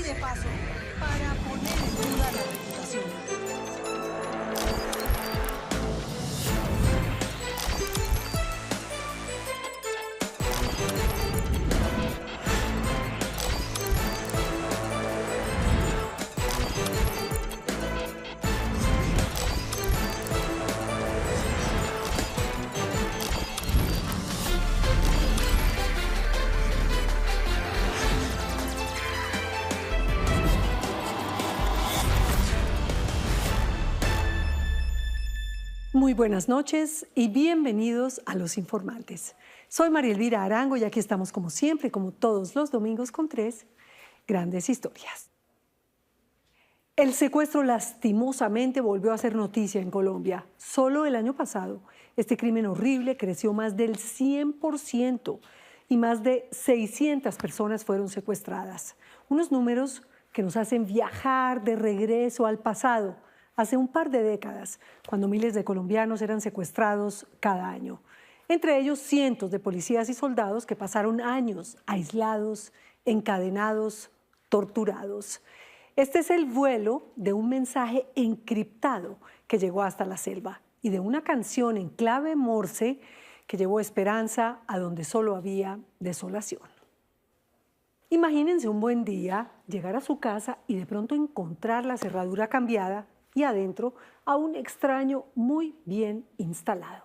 de paso para poner en duda la reputación. Muy buenas noches y bienvenidos a Los Informantes. Soy María Elvira Arango y aquí estamos como siempre, como todos los domingos, con 3 grandes historias. El secuestro lastimosamente volvió a ser noticia en Colombia. Solo el año pasado, este crimen horrible creció más del 100% y más de 600 personas fueron secuestradas. Unos números que nos hacen viajar de regreso al pasado, hace un par de décadas, cuando miles de colombianos eran secuestrados cada año. Entre ellos, cientos de policías y soldados que pasaron años aislados, encadenados, torturados. Este es el vuelo de un mensaje encriptado que llegó hasta la selva y de una canción en clave Morse que llevó esperanza a donde solo había desolación. Imagínense un buen día llegar a su casa y de pronto encontrar la cerradura cambiada y adentro a un extraño muy bien instalado.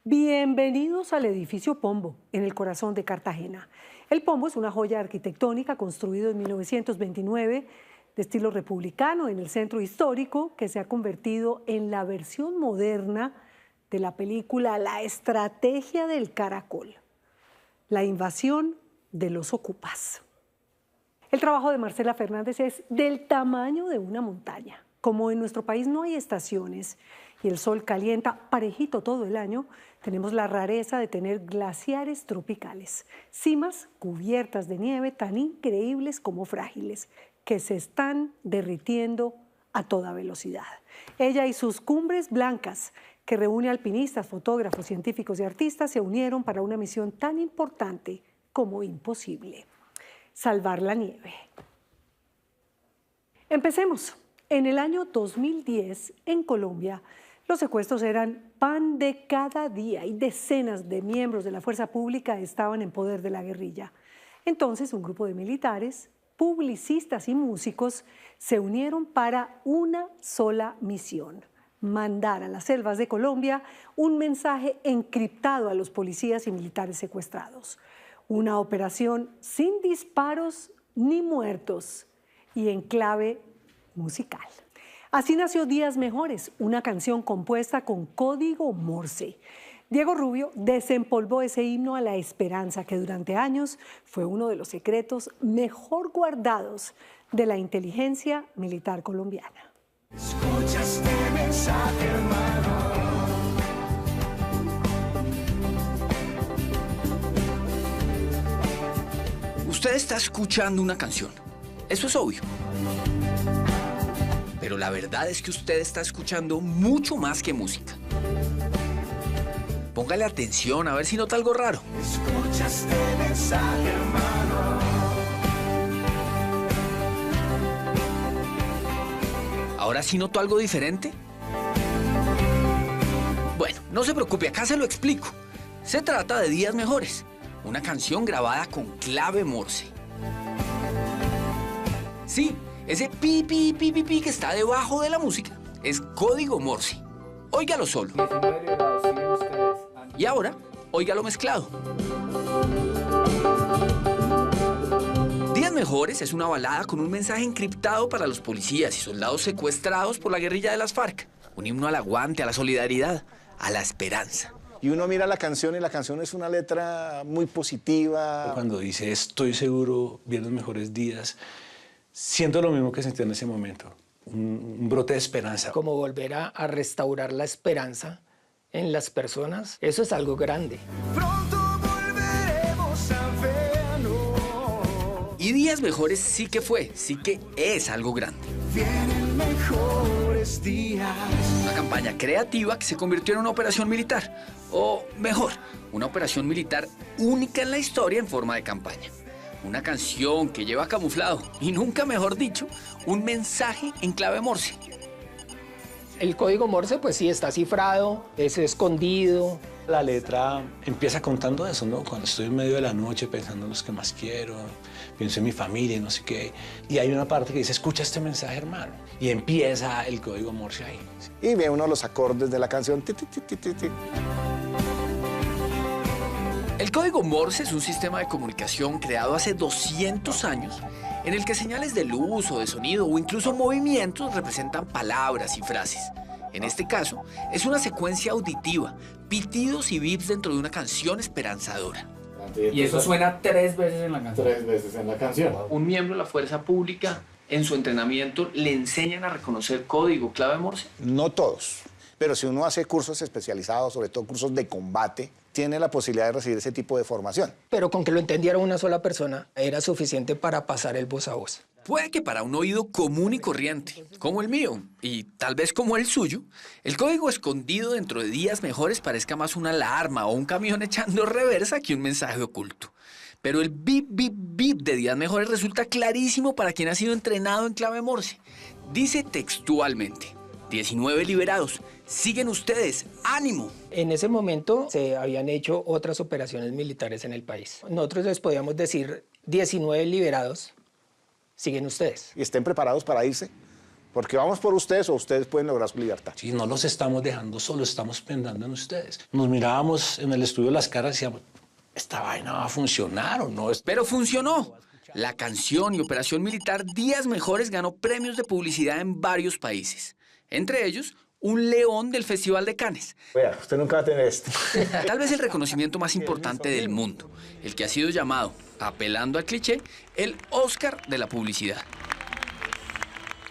Bienvenidos al edificio Pombo, en el corazón de Cartagena. El Pombo es una joya arquitectónica construido en 1929 de estilo republicano en el centro histórico que se ha convertido en la versión moderna de la película La Estrategia del Caracol, la invasión de los ocupas. El trabajo de Marcela Fernández es del tamaño de una montaña. Como en nuestro país no hay estaciones y el sol calienta parejito todo el año, tenemos la rareza de tener glaciares tropicales, cimas cubiertas de nieve tan increíbles como frágiles, que se están derritiendo a toda velocidad. Ella y sus cumbres blancas, que reúne alpinistas, fotógrafos, científicos y artistas, se unieron para una misión tan importante como imposible: salvar la nieve. Empecemos. En el año 2010, en Colombia, los secuestros eran pan de cada día y decenas de miembros de la fuerza pública estaban en poder de la guerrilla. Entonces, un grupo de militares, publicistas y músicos se unieron para una sola misión: mandar a las selvas de Colombia un mensaje encriptado a los policías y militares secuestrados. Una operación sin disparos ni muertos y en clave musical. Así nació Días Mejores, una canción compuesta con código Morse. Diego Rubio desempolvó ese himno a la esperanza que durante años fue uno de los secretos mejor guardados de la inteligencia militar colombiana. Escucha este mensaje, hermano. Usted está escuchando una canción. Eso es obvio. Pero la verdad es que usted está escuchando mucho más que música. Póngale atención a ver si nota algo raro. Escucha este mensaje, hermano. ¿Ahora sí notó algo diferente? Bueno, no se preocupe, acá se lo explico. Se trata de Días Mejores, una canción grabada con clave Morse. Sí, ese pi, pi, pi, pi, pi que está debajo de la música es código Morse. Óigalo solo. Y ahora, óigalo mezclado. Días Mejores es una balada con un mensaje encriptado para los policías y soldados secuestrados por la guerrilla de las FARC. Un himno al aguante, a la solidaridad, a la esperanza. Y uno mira la canción y la canción es una letra muy positiva. Cuando dice estoy seguro, vienen los mejores días, siento lo mismo que sentí en ese momento, un brote de esperanza. Como volver a restaurar la esperanza en las personas, eso es algo grande. Pronto volveremos a vernos. Y Días Mejores sí que fue, sí que es algo grande. Vienen mejores días. Una campaña creativa que se convirtió en una operación militar. O mejor, una operación militar única en la historia en forma de campaña. Una canción que lleva camuflado, y nunca mejor dicho, un mensaje en clave Morse. El código Morse, pues sí, está cifrado, es escondido. La letra empieza contando eso, ¿no? Cuando estoy en medio de la noche pensando en los que más quiero, pienso en mi familia y no sé qué. Y hay una parte que dice, escucha este mensaje, hermano. Y empieza el código Morse ahí. Y ve uno los acordes de la canción. Ti, ti, ti, ti, ti, ti. El código Morse es un sistema de comunicación creado hace 200 años en el que señales de luz o de sonido o incluso movimientos representan palabras y frases. En este caso, es una secuencia auditiva, pitidos y bips dentro de una canción esperanzadora. Y eso suena 3 veces en la canción. 3 veces en la canción. Un miembro de la fuerza pública, en su entrenamiento, le enseñan a reconocer código clave Morse. No todos, pero si uno hace cursos especializados, sobre todo cursos de combate, tiene la posibilidad de recibir ese tipo de formación. Pero con que lo entendiera una sola persona era suficiente para pasar el voz a voz. Puede que para un oído común y corriente, como el mío, y tal vez como el suyo, el código escondido dentro de días mejores parezca más una alarma o un camión echando reversa que un mensaje oculto. Pero el bip, bip, bip de días mejores resulta clarísimo para quien ha sido entrenado en clave Morse. Dice textualmente, 19 liberados, siguen ustedes, ánimo. En ese momento se habían hecho otras operaciones militares en el país. Nosotros les podíamos decir 19 liberados, siguen ustedes. Y estén preparados para irse, porque vamos por ustedes o ustedes pueden lograr su libertad. Sí, no los estamos dejando solos, estamos pensando en ustedes. Nos mirábamos en el estudio las caras y decíamos, ¿esta vaina va a funcionar o no? Pero funcionó. La canción y operación militar Días Mejores ganó premios de publicidad en varios países. Entre ellos, un león del Festival de Cannes. Vea, usted nunca va a tener esto. Tal vez el reconocimiento más importante del mundo, el que ha sido llamado, apelando al cliché, el Oscar de la publicidad.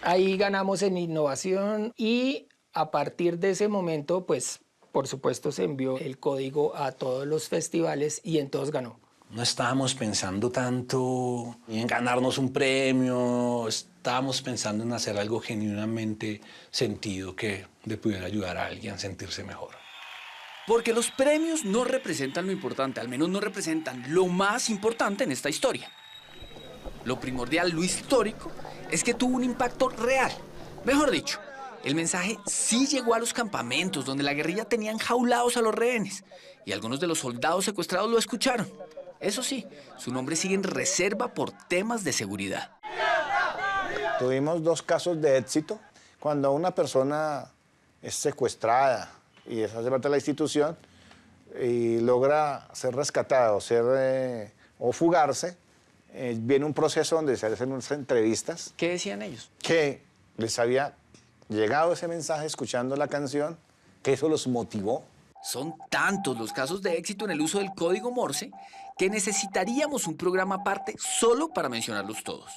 Ahí ganamos en innovación y a partir de ese momento, pues, por supuesto, se envió el código a todos los festivales y en todos ganó. No estábamos pensando tanto en ganarnos un premio, estábamos pensando en hacer algo genuinamente sentido que le pudiera ayudar a alguien a sentirse mejor. Porque los premios no representan lo importante, al menos no representan lo más importante en esta historia. Lo primordial, lo histórico, es que tuvo un impacto real. Mejor dicho, el mensaje sí llegó a los campamentos donde la guerrilla tenía enjaulados a los rehenes y algunos de los soldados secuestrados lo escucharon. Eso sí, su nombre sigue en reserva por temas de seguridad. Tuvimos 2 casos de éxito. Cuando una persona es secuestrada y es hace parte de la institución y logra ser rescatada o fugarse, viene un proceso donde se hacen unas entrevistas. ¿Qué decían ellos? Que les había llegado ese mensaje escuchando la canción, que eso los motivó. Son tantos los casos de éxito en el uso del código Morse que necesitaríamos un programa aparte solo para mencionarlos todos.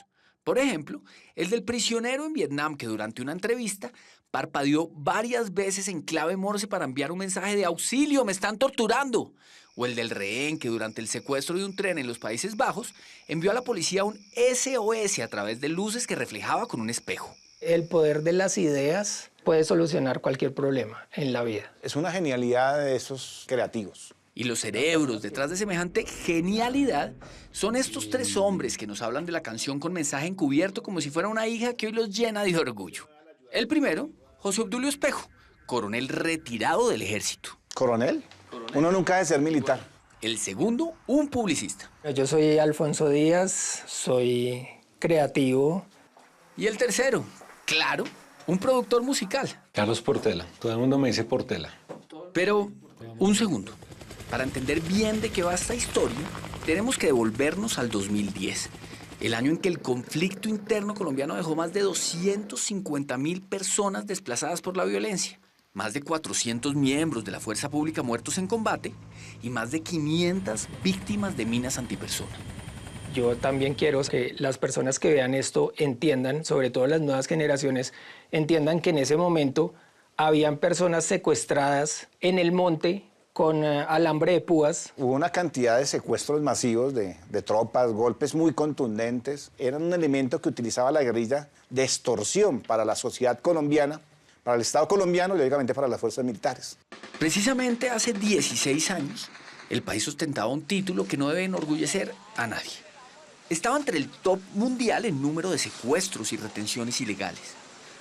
Por ejemplo, el del prisionero en Vietnam que durante una entrevista parpadeó varias veces en clave Morse para enviar un mensaje de auxilio, me están torturando. O el del rehén que durante el secuestro de un tren en los Países Bajos envió a la policía un SOS a través de luces que reflejaba con un espejo. El poder de las ideas puede solucionar cualquier problema en la vida. Es una genialidad de esos creativos. Y los cerebros detrás de semejante genialidad son estos 3 hombres que nos hablan de la canción con mensaje encubierto como si fuera una hija que hoy los llena de orgullo. El primero, José Obdulio Espejo, coronel retirado del ejército. ¿Coronel? Uno nunca debe ser militar. El segundo, un publicista. Yo soy Alfonso Díaz, soy creativo. Y el tercero, claro, un productor musical. Carlos Portela, todo el mundo me dice Portela. Pero, un segundo. Para entender bien de qué va esta historia, tenemos que devolvernos al 2010, el año en que el conflicto interno colombiano dejó más de 250.000 personas desplazadas por la violencia, más de 400 miembros de la fuerza pública muertos en combate y más de 500 víctimas de minas antipersona. Yo también quiero que las personas que vean esto entiendan, sobre todo las nuevas generaciones, entiendan que en ese momento habían personas secuestradas en el monte con alambre de púas. Hubo una cantidad de secuestros masivos de tropas, golpes muy contundentes. Eran un elemento que utilizaba la guerrilla de extorsión para la sociedad colombiana, para el Estado colombiano y, lógicamente, para las fuerzas militares. Precisamente hace 16 años, el país ostentaba un título que no debe enorgullecer a nadie. estaba entre el top mundial en número de secuestros y retenciones ilegales.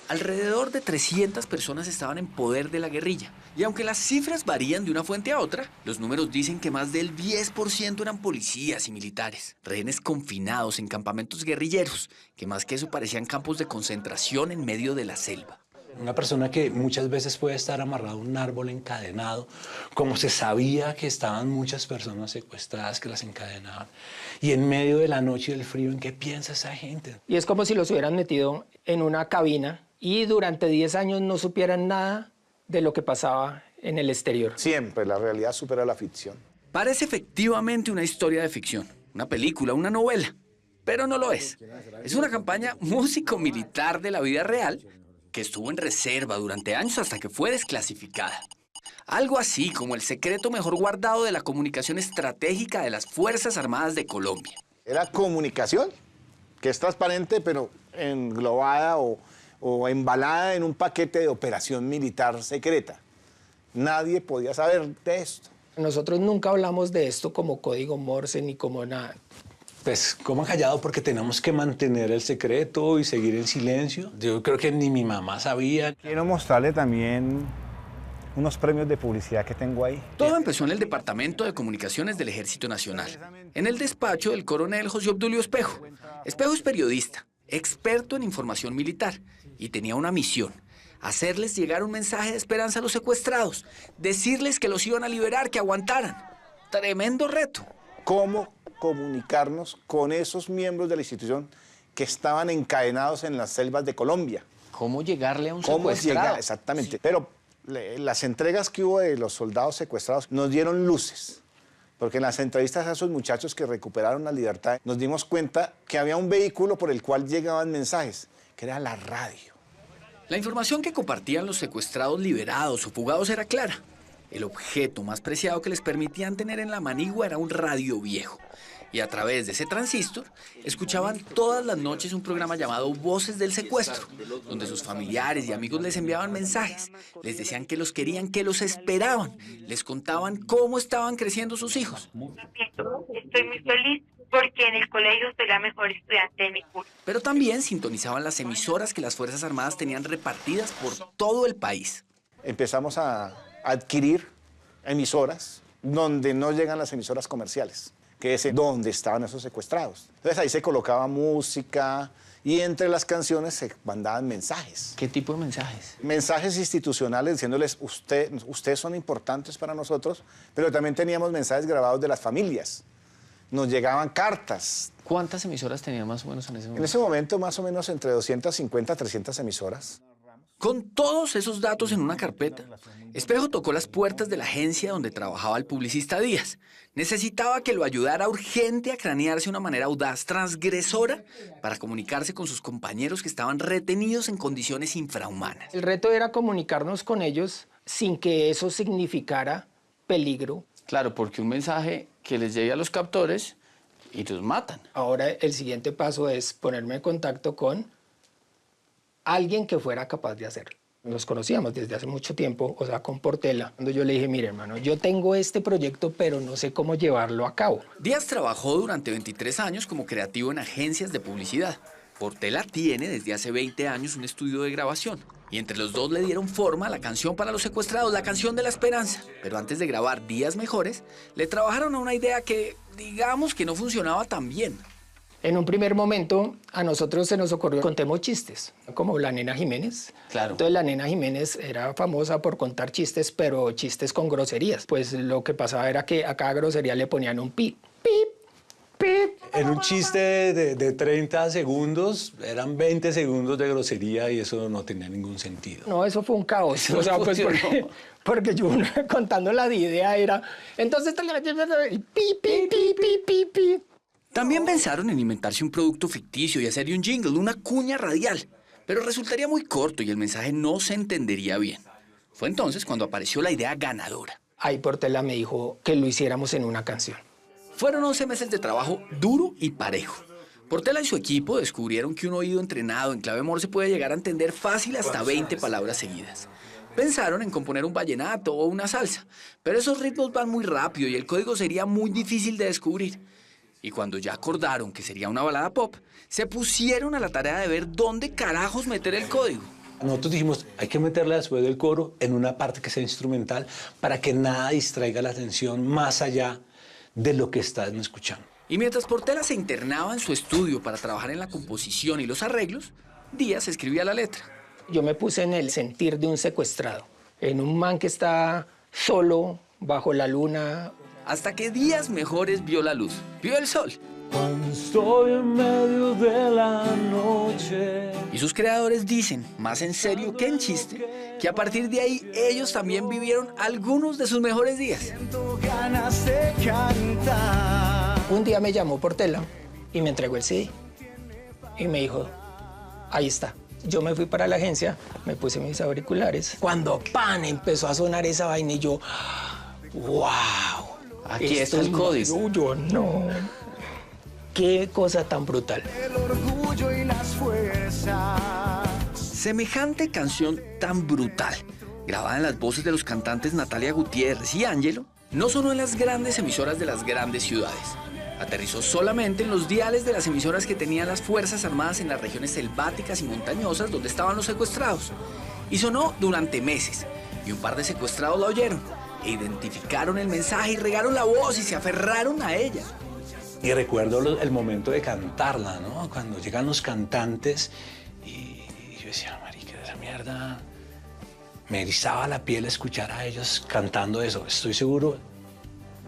Alrededor de 300 personas estaban en poder de la guerrilla. Y aunque las cifras varían de una fuente a otra, los números dicen que más del 10% eran policías y militares, rehenes confinados en campamentos guerrilleros, que más que eso parecían campos de concentración en medio de la selva. Una persona que muchas veces puede estar amarrado a un árbol encadenado, como se sabía que estaban muchas personas secuestradas que las encadenaban. Y en medio de la noche y del frío, ¿en qué piensa esa gente? Y es como si los hubieran metido en una cabina y durante 10 años no supieran nada de lo que pasaba en el exterior. Siempre la realidad supera la ficción. Parece efectivamente una historia de ficción, una película, una novela, pero no lo es. Es una campaña músico-militar de la vida real que estuvo en reserva durante años hasta que fue desclasificada. Algo así como el secreto mejor guardado de la comunicación estratégica de las Fuerzas Armadas de Colombia. Era comunicación, que es transparente, pero englobada o embalada en un paquete de operación militar secreta. Nadie podía saber de esto. Nosotros nunca hablamos de esto como código Morse ni como nada. Pues, ¿cómo han callado? Porque tenemos que mantener el secreto y seguir en silencio. Yo creo que ni mi mamá sabía. Quiero mostrarle también unos premios de publicidad que tengo ahí. Todo empezó en el Departamento de Comunicaciones del Ejército Nacional, en el despacho del coronel José Obdulio Espejo. Espejo es periodista, experto en información militar, y tenía una misión: hacerles llegar un mensaje de esperanza a los secuestrados, decirles que los iban a liberar, que aguantaran. Tremendo reto. ¿Cómo comunicarnos con esos miembros de la institución que estaban encadenados en las selvas de Colombia? ¿Cómo llegarle a un ¿Cómo secuestrado? llegar? Exactamente. Sí. Pero las entregas que hubo de los soldados secuestrados nos dieron luces. Porque en las entrevistas a esos muchachos que recuperaron la libertad, nos dimos cuenta que había un vehículo por el cual llegaban mensajes, que era la radio. La información que compartían los secuestrados liberados o fugados era clara. El objeto más preciado que les permitían tener en la manigua era un radio viejo. Y a través de ese transistor, escuchaban todas las noches un programa llamado Voces del Secuestro, donde sus familiares y amigos les enviaban mensajes, les decían que los querían, que los esperaban, les contaban cómo estaban creciendo sus hijos. Estoy muy feliz porque en el colegio soy la mejor estudiante de mi curso. Pero también sintonizaban las emisoras que las Fuerzas Armadas tenían repartidas por todo el país. Empezamos a adquirir emisoras donde no llegan las emisoras comerciales, que es donde estaban esos secuestrados. Entonces ahí se colocaba música y entre las canciones se mandaban mensajes. ¿Qué tipo de mensajes? Mensajes institucionales diciéndoles, ustedes son importantes para nosotros, pero también teníamos mensajes grabados de las familias. Nos llegaban cartas. ¿Cuántas emisoras tenían más o menos en ese momento? En ese momento más o menos entre 250 a 300 emisoras. Con todos esos datos en una carpeta, Espejo tocó las puertas de la agencia donde trabajaba el publicista Díaz. Necesitaba que lo ayudara urgente a cranearse de una manera audaz, transgresora, para comunicarse con sus compañeros que estaban retenidos en condiciones infrahumanas. El reto era comunicarnos con ellos sin que eso significara peligro. Claro, porque un mensaje que les llegue a los captores y los matan. Ahora el siguiente paso es ponerme en contacto con alguien que fuera capaz de hacerlo. Nos conocíamos desde hace mucho tiempo, o sea, con Portela. Cuando yo le dije, mire, hermano, yo tengo este proyecto, pero no sé cómo llevarlo a cabo. Díaz trabajó durante 23 años como creativo en agencias de publicidad. Portela tiene desde hace 20 años un estudio de grabación. Y entre los dos le dieron forma a la canción para los secuestrados, la canción de la esperanza. Pero antes de grabar Días Mejores, le trabajaron a una idea que, digamos, que no funcionaba tan bien. En un primer momento, a nosotros se nos ocurrió, contemos chistes, como la Nena Jiménez. Claro. Entonces, la Nena Jiménez era famosa por contar chistes, pero chistes con groserías. Pues lo que pasaba era que a cada grosería le ponían un pip, pip, pip. En un chiste de 30 segundos, eran 20 segundos de grosería y eso no tenía ningún sentido. No, eso fue un caos. O sea, pues porque yo contando la idea era... Entonces, pip, pip, pip, pip, pip, pip. También pensaron en inventarse un producto ficticio y hacerle un jingle, una cuña radial, pero resultaría muy corto y el mensaje no se entendería bien. Fue entonces cuando apareció la idea ganadora. Ahí Portela me dijo que lo hiciéramos en una canción. Fueron 11 meses de trabajo duro y parejo. Portela y su equipo descubrieron que un oído entrenado en clave Morse puede llegar a entender fácil hasta 20 palabras seguidas. Pensaron en componer un vallenato o una salsa, pero esos ritmos van muy rápido y el código sería muy difícil de descubrir. Y cuando ya acordaron que sería una balada pop, se pusieron a la tarea de ver dónde carajos meter el código. Nosotros dijimos, hay que meterla después del coro en una parte que sea instrumental para que nada distraiga la atención más allá de lo que están escuchando. Y mientras Portela se internaba en su estudio para trabajar en la composición y los arreglos, Díaz escribía la letra. Yo me puse en el sentir de un secuestrado, en un man que está solo, bajo la luna. Hasta que días mejores vio la luz, vio el sol. Cuando estoy en medio de la noche. Y sus creadores dicen, más en serio que en chiste, que a partir de ahí ellos también vivieron algunos de sus mejores días. Siento ganas de cantar. Un día me llamó Portela y me entregó el CD. Y me dijo, ahí está. Yo me fui para la agencia, me puse mis auriculares. Cuando ¡pan! Empezó a sonar esa vaina y yo, ¡wow! Aquí está el código. Yo no. Qué cosa tan brutal. El orgullo y las fuerzas. Semejante canción tan brutal, grabada en las voces de los cantantes Natalia Gutiérrez y Ángelo, no sonó en las grandes emisoras de las grandes ciudades. Aterrizó solamente en los diales de las emisoras que tenían las Fuerzas Armadas en las regiones selváticas y montañosas donde estaban los secuestrados. Y sonó durante meses, y un par de secuestrados la oyeron, e identificaron el mensaje y regaron la voz y se aferraron a ella. Y recuerdo el momento de cantarla, ¿no? Cuando llegan los cantantes y yo decía, marica, esa mierda. Me erizaba la piel escuchar a ellos cantando eso. Estoy seguro,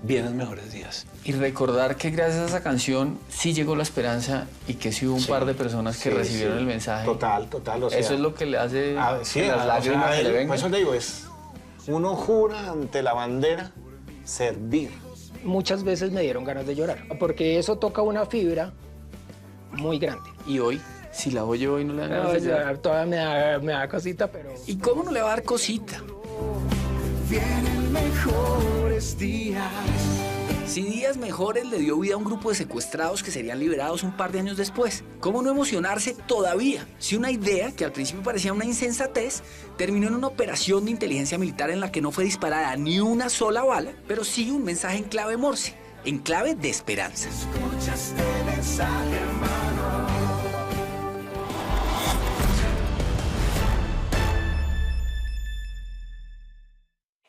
vienen mejores días. Y recordar que gracias a esa canción sí llegó la esperanza y que sí hubo un par de personas que recibieron el mensaje. Total, o sea, eso es lo que le hace sí, que las lágrimas se le vengan. por eso te digo, uno jura ante la bandera servir. Muchas veces me dieron ganas de llorar, porque eso toca una fibra muy grande. Y hoy, si la oye hoy, no le dan ganas de llorar. Todavía me da cosita, pero... ¿Y cómo no le va a dar cosita? Vienen mejores días. Si días mejores le dio vida a un grupo de secuestrados que serían liberados un par de años después, ¿cómo no emocionarse todavía si una idea que al principio parecía una insensatez terminó en una operación de inteligencia militar en la que no fue disparada ni una sola bala, pero sí un mensaje en clave Morse, en clave de esperanza? Escucha este mensaje, hermano.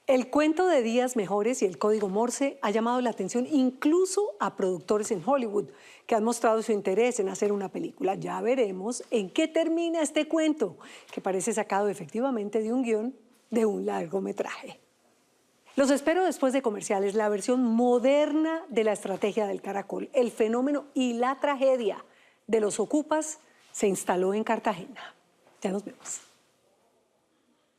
El cuento de días mejores y el código Morse ha llamado la atención incluso a productores en Hollywood que han mostrado su interés en hacer una película. Ya veremos en qué termina este cuento, que parece sacado efectivamente de un guión de un largometraje. Los espero después de comerciales, la versión moderna de la estrategia del caracol, el fenómeno y la tragedia de los ocupas se instaló en Cartagena. Ya nos vemos.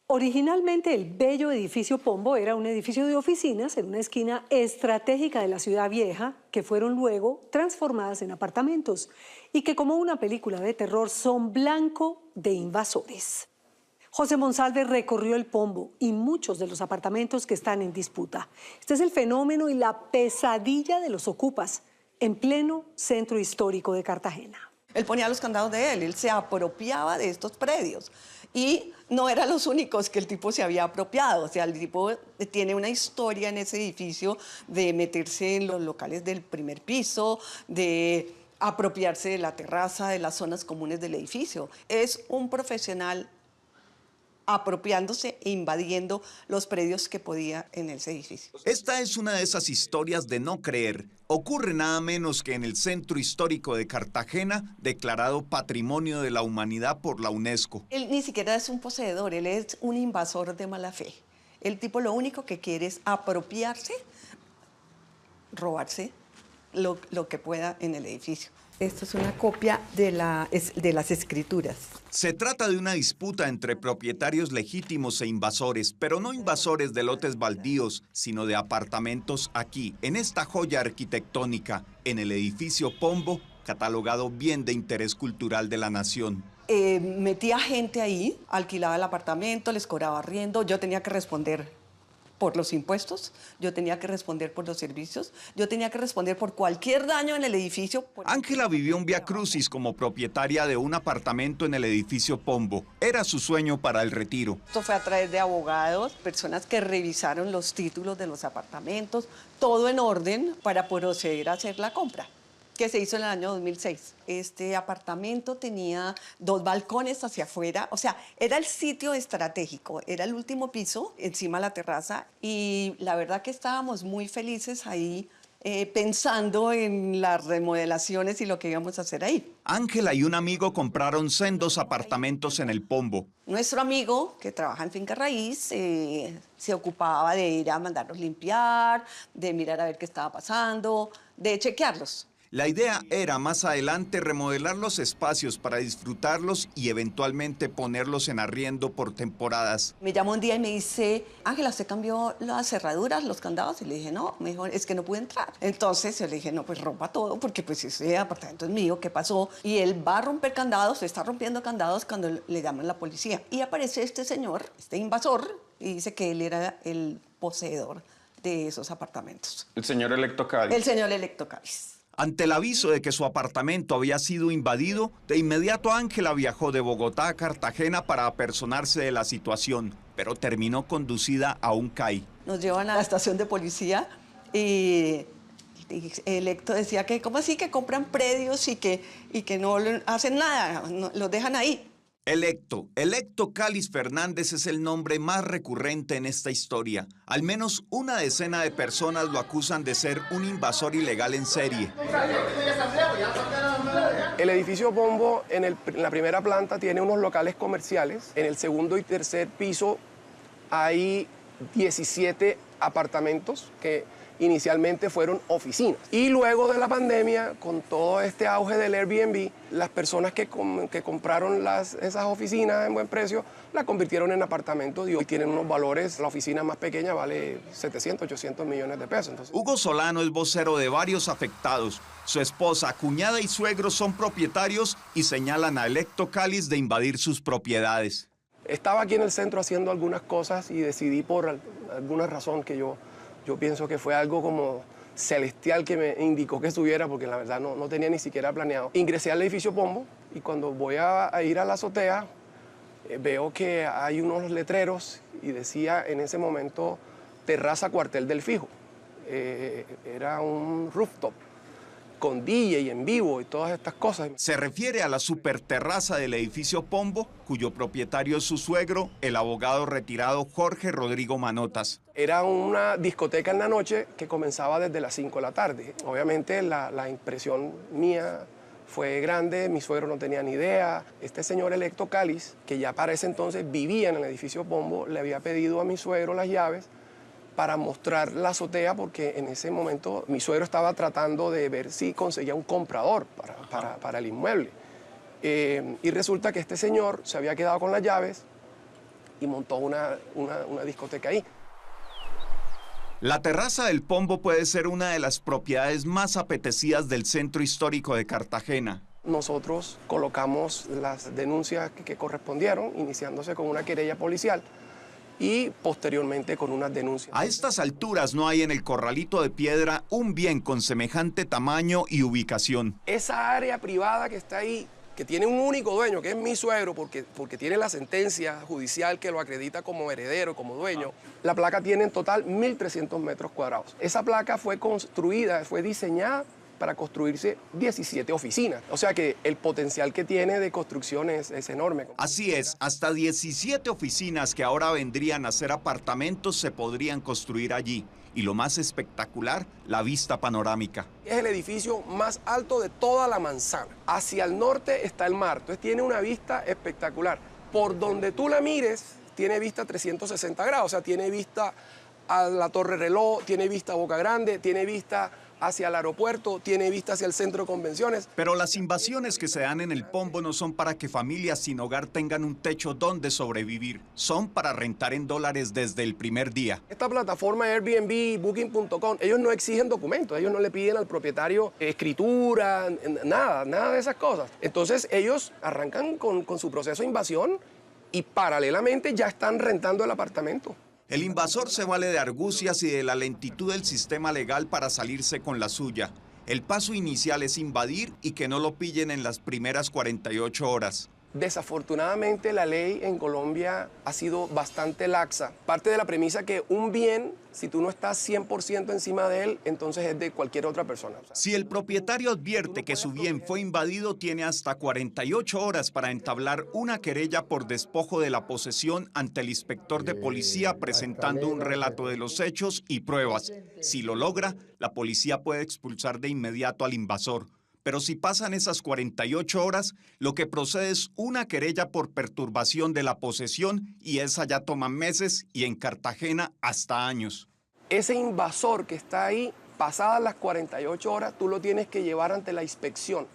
Originalmente el bello edificio Pombo era un edificio de oficinas en una esquina estratégica de la ciudad vieja que fueron luego transformadas en apartamentos y que como una película de terror son blanco de invasores. José Monsalve recorrió el Pombo y muchos de los apartamentos que están en disputa. Este es el fenómeno y la pesadilla de los ocupas en pleno centro histórico de Cartagena. Él ponía los candados de él se apropiaba de estos predios. Y no eran los únicos que el tipo se había apropiado. O sea, el tipo tiene una historia en ese edificio de meterse en los locales del primer piso, de apropiarse de la terraza, de las zonas comunes del edificio. Es un profesional apropiándose e invadiendo los predios que podía en ese edificio. Esta es una de esas historias de no creer. Ocurre nada menos que en el centro histórico de Cartagena, declarado Patrimonio de la Humanidad por la UNESCO. Él ni siquiera es un poseedor, él es un invasor de mala fe. El tipo lo único que quiere es apropiarse, robarse lo que pueda en el edificio. Esto es una copia de las escrituras. Se trata de una disputa entre propietarios legítimos e invasores, pero no invasores de lotes baldíos, sino de apartamentos aquí, en esta joya arquitectónica, en el edificio Pombo, catalogado bien de interés cultural de la nación. Metía gente ahí, alquilaba el apartamento, les cobraba arriendo, yo tenía que responder por los impuestos, yo tenía que responder por los servicios, yo tenía que responder por cualquier daño en el edificio. Ángela vivió un viacrucis como propietaria de un apartamento en el edificio Pombo. Era su sueño para el retiro. Esto fue a través de abogados, personas que revisaron los títulos de los apartamentos, todo en orden para proceder a hacer la compra. que se hizo en el año 2006. Este apartamento tenía 2 balcones hacia afuera, o sea, era el sitio estratégico, era el último piso, encima de la terraza, y la verdad que estábamos muy felices ahí pensando en las remodelaciones y lo que íbamos a hacer ahí. Ángela y un amigo compraron sendos apartamentos en el Pombo. Nuestro amigo, que trabaja en Finca Raíz, se ocupaba de ir a mandarlos limpiar, de mirar a ver qué estaba pasando, de chequearlos. La idea era más adelante remodelar los espacios para disfrutarlos y eventualmente ponerlos en arriendo por temporadas. Me llamó un día y me dice, Ángela, ¿usted cambió las cerraduras, los candados? Y le dije, no, mejor es que no pude entrar. Entonces yo le dije, no, pues rompa todo, porque pues ese apartamento es mío, ¿qué pasó? Y él va a romper candados, está rompiendo candados cuando le llaman la policía. Y aparece este señor, este invasor, y dice que él era el poseedor de esos apartamentos. El señor Electo Cáliz. El señor Electo Cáliz. Ante el aviso de que su apartamento había sido invadido, de inmediato Ángela viajó de Bogotá a Cartagena para apersonarse de la situación, pero terminó conducida a un CAI. Nos llevan a la estación de policía y Electo decía que, ¿cómo así que compran predios y que no hacen nada, los dejan ahí? Electo Cáliz Fernández es el nombre más recurrente en esta historia. Al menos una decena de personas lo acusan de ser un invasor ilegal en serie. El edificio Pombo en la primera planta tiene unos locales comerciales. En el segundo y tercer piso hay 17 apartamentos que inicialmente fueron oficinas. Y luego de la pandemia, con todo este auge del Airbnb, las personas que compraron esas oficinas en buen precio, la convirtieron en apartamentos y hoy tienen unos valores. La oficina más pequeña vale 700, 800 millones de pesos. Entonces, Hugo Solano es vocero de varios afectados. Su esposa, cuñada y suegro son propietarios y señalan a Electo Cáliz de invadir sus propiedades. Estaba aquí en el centro haciendo algunas cosas y decidí por alguna razón que yo pienso que fue algo como celestial que me indicó que estuviera, porque la verdad no tenía ni siquiera planeado. Ingresé al edificio Pombo y cuando voy a ir a la azotea, veo que hay unos letreros y decía en ese momento terraza cuartel del Fijo. Era un rooftop con DJ en vivo y todas estas cosas. Se refiere a la superterraza del edificio Pombo, cuyo propietario es su suegro, el abogado retirado Jorge Rodrigo Manotas. Era una discoteca en la noche que comenzaba desde las 5 de la tarde. Obviamente la impresión mía fue grande, mi suegro no tenía ni idea. Este señor Electo Cáliz, que ya para ese entonces vivía en el edificio Pombo, le había pedido a mi suegro las llaves para mostrar la azotea, porque en ese momento mi suegro estaba tratando de ver si conseguía un comprador para el inmueble. Y resulta que este señor se había quedado con las llaves y montó una discoteca ahí. La terraza del Pombo puede ser una de las propiedades más apetecidas del centro histórico de Cartagena. Nosotros colocamos las denuncias que correspondieron, iniciándose con una querella policial y posteriormente con unas denuncias. A estas alturas no hay en el Corralito de Piedra un bien con semejante tamaño y ubicación. Esa área privada que está ahí, que tiene un único dueño, que es mi suegro, porque tiene la sentencia judicial que lo acredita como heredero, como dueño. La placa tiene en total 1.300 metros cuadrados. Esa placa fue construida, fue diseñada para construirse 17 oficinas. O sea que el potencial que tiene de construcción es enorme. Así es, hasta 17 oficinas que ahora vendrían a ser apartamentos se podrían construir allí. Y lo más espectacular, la vista panorámica. Es el edificio más alto de toda la manzana. Hacia el norte está el mar, entonces tiene una vista espectacular. Por donde tú la mires, tiene vista 360 grados, o sea, tiene vista a la Torre Reloj, tiene vista a Boca Grande, tiene vista hacia el aeropuerto, tiene vista hacia el centro de convenciones. Pero las invasiones que se dan en el Pombo no son para que familias sin hogar tengan un techo donde sobrevivir. Son para rentar en dólares desde el primer día. Esta plataforma Airbnb, Booking.com, ellos no exigen documentos, ellos no le piden al propietario escritura, nada de esas cosas. Entonces ellos arrancan con su proceso de invasión y paralelamente ya están rentando el apartamento. El invasor se vale de argucias y de la lentitud del sistema legal para salirse con la suya. El paso inicial es invadir y que no lo pillen en las primeras 48 horas. Desafortunadamente la ley en Colombia ha sido bastante laxa. Parte de la premisa que un bien, si tú no estás 100% encima de él, entonces es de cualquier otra persona. Si el propietario advierte que su bien fue invadido, tiene hasta 48 horas para entablar una querella por despojo de la posesión ante el inspector de policía presentando un relato de los hechos y pruebas. Si lo logra, la policía puede expulsar de inmediato al invasor. Pero si pasan esas 48 horas, lo que procede es una querella por perturbación de la posesión y esa ya toma meses y en Cartagena hasta años. Ese invasor que está ahí, pasadas las 48 horas, tú lo tienes que llevar ante la inspección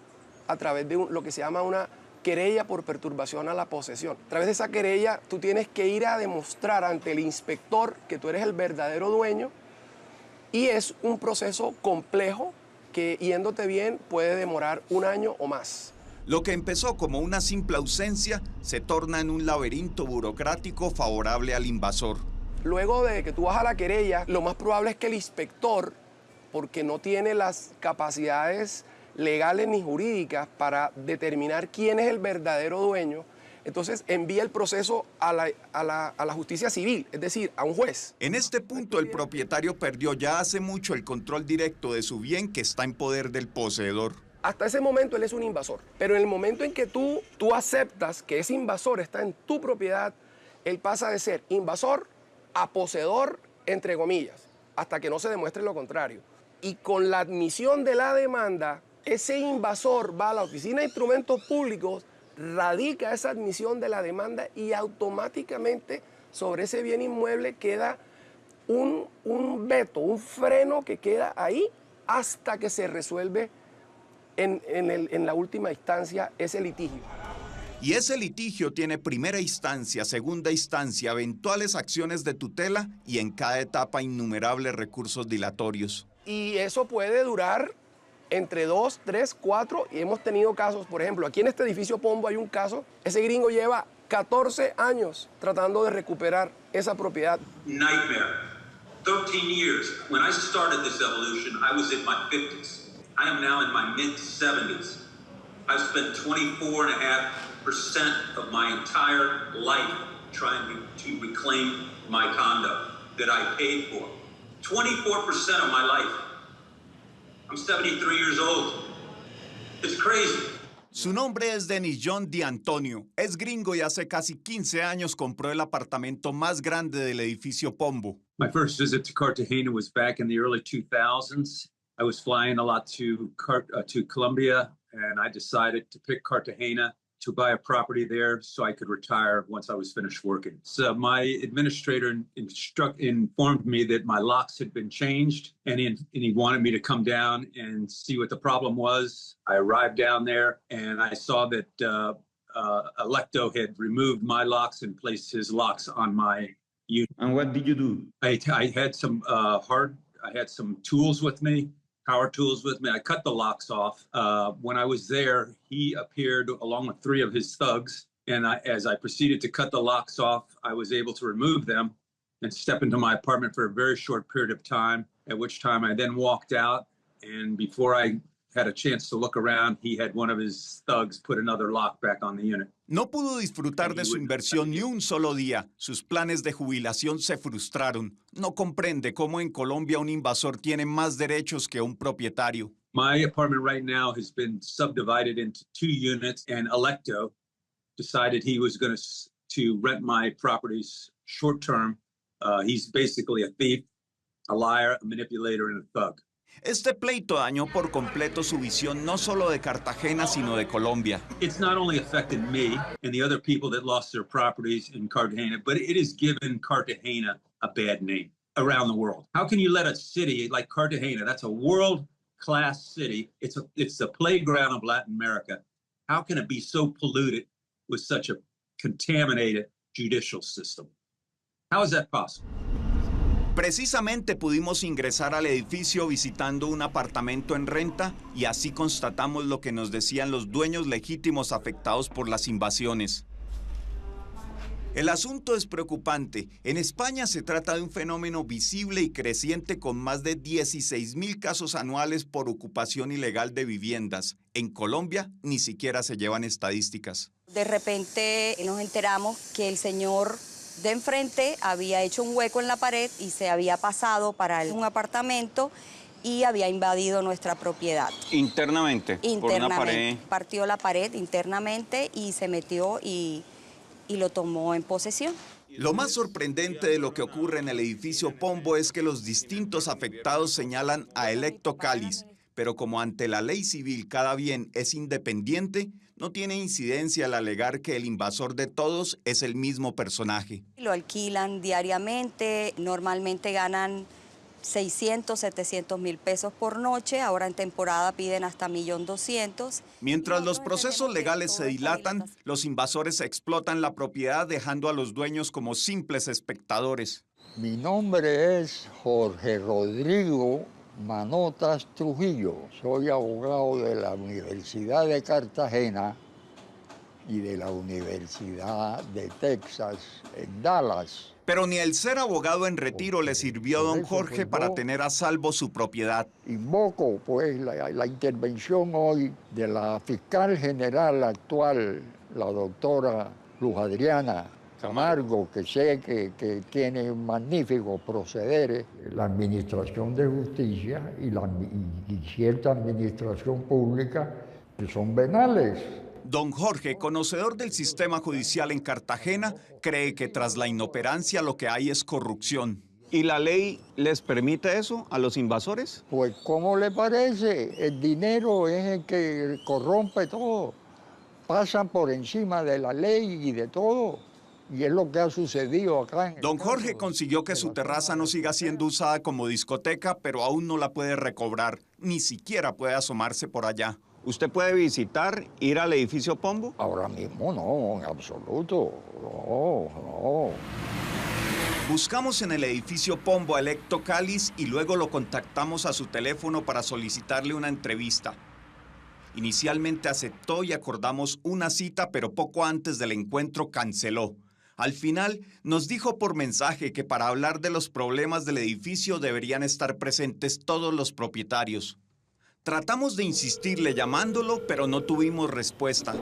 a través de lo que se llama una querella por perturbación a la posesión. A través de esa querella, tú tienes que ir a demostrar ante el inspector que tú eres el verdadero dueño y es un proceso complejo que, yéndote bien, puede demorar un año o más. Lo que empezó como una simple ausencia se torna en un laberinto burocrático favorable al invasor. Luego de que tú vas a la querella, lo más probable es que el inspector, porque no tiene las capacidades legales ni jurídicas para determinar quién es el verdadero dueño, entonces envía el proceso a la justicia civil, es decir, a un juez. En este punto el propietario perdió ya hace mucho el control directo de su bien que está en poder del poseedor. Hasta ese momento él es un invasor, pero en el momento en que tú aceptas que ese invasor está en tu propiedad, él pasa de ser invasor a poseedor, entre comillas, hasta que no se demuestre lo contrario. Y con la admisión de la demanda, ese invasor va a la Oficina de Instrumentos Públicos, radica esa admisión de la demanda y automáticamente sobre ese bien inmueble queda un veto, un freno que queda ahí hasta que se resuelve en la última instancia ese litigio. Y ese litigio tiene primera instancia, segunda instancia, eventuales acciones de tutela y en cada etapa innumerables recursos dilatorios. Y eso puede durar entre 2, 3, 4, y hemos tenido casos, por ejemplo, aquí en este edificio Pombo hay un caso, ese gringo lleva 14 años tratando de recuperar esa propiedad. Nightmare. 13 years. When I started this evolution, I was in my 50s. I am now in my mid-70s. I've spent 24.5% of my entire life trying to reclaim my condo that I paid for. 24% of my life. I'm 73 years old. It's crazy. Su nombre es Denis John D'Antonio. Es gringo y hace casi 15 años compró el apartamento más grande del edificio Pombo. My first visit to Cartagena was back in the early 2000s. I was flying a lot to Colombia, and I decided to pick Cartagena to buy a property there so I could retire once I was finished working. So my administrator informed me that my locks had been changed, and he wanted me to come down and see what the problem was. I arrived down there, and I saw that Electo had removed my locks and placed his locks on my unit. And what did you do? I had some I had some tools with me. Power tools with me. I cut the locks off. When I was there, he appeared along with 3 of his thugs. And as I proceeded to cut the locks off, I was able to remove them and step into my apartment for a very short period of time, at which time I then walked out. And before I had a chance to look around, he had one of his thugs put another lock back on the unit. No pudo disfrutar de su inversión ni un solo día. Sus planes de jubilación se frustraron. No comprende cómo en Colombia un invasor tiene más derechos que un propietario. My apartment right now has been subdivided into 2 units, and Electo decided he was going to rent my properties short term. He's basically a thief, a liar, a manipulator, and a thug. Este pleito dañó por completo su visión no solo de Cartagena, sino de Colombia. It's not only affected me and the other people that lost their properties in Cartagena, but it has given Cartagena a bad name around the world. How can you let a city like Cartagena, that's a world-class city, it's the playground of Latin America, how can it be so polluted with such a contaminated judicial system? How is that possible? Precisamente pudimos ingresar al edificio visitando un apartamento en renta y así constatamos lo que nos decían los dueños legítimos afectados por las invasiones. El asunto es preocupante. En España se trata de un fenómeno visible y creciente con más de 16.000 casos anuales por ocupación ilegal de viviendas. En Colombia ni siquiera se llevan estadísticas. De repente nos enteramos que el señor de enfrente había hecho un hueco en la pared y se había pasado para un apartamento y había invadido nuestra propiedad. Internamente. Internamente. Por una pared. Partió la pared internamente y se metió y lo tomó en posesión. Lo más sorprendente de lo que ocurre en el edificio Pombo es que los distintos afectados señalan a Electo Cáliz, pero como ante la ley civil cada bien es independiente, no tiene incidencia al alegar que el invasor de todos es el mismo personaje. Lo alquilan diariamente, normalmente ganan 600, 700 mil pesos por noche, ahora en temporada piden hasta 1.200.000. Mientras los procesos legales se dilatan, los invasores explotan la propiedad dejando a los dueños como simples espectadores. Mi nombre es Jorge Rodrigo Manotas Trujillo. Soy abogado de la Universidad de Cartagena y de la Universidad de Texas en Dallas. Pero ni el ser abogado en retiro le sirvió a don Jorge para tener a salvo su propiedad. Invoco pues la intervención hoy de la fiscal general actual, la doctora Luz Adriana Camargo, que sé que tiene magníficos procederes. La administración de justicia y cierta administración pública que son venales. Don Jorge, conocedor del sistema judicial en Cartagena, cree que tras la inoperancia lo que hay es corrupción. ¿Y la ley les permite eso a los invasores? Pues, ¿cómo le parece? El dinero es el que corrompe todo. Pasan por encima de la ley y de todo. Y es lo que ha sucedido acá. Don Jorge consiguió que su terraza no siga siendo usada como discoteca, pero aún no la puede recobrar. Ni siquiera puede asomarse por allá. ¿Usted puede visitar, ir al edificio Pombo? Ahora mismo no, en absoluto. No. Buscamos en el edificio Pombo a Electo Cáliz y luego lo contactamos a su teléfono para solicitarle una entrevista. Inicialmente aceptó y acordamos una cita, pero poco antes del encuentro canceló. Al final nos dijo por mensaje que para hablar de los problemas del edificio deberían estar presentes todos los propietarios. Tratamos de insistirle llamándolo, pero no tuvimos respuesta.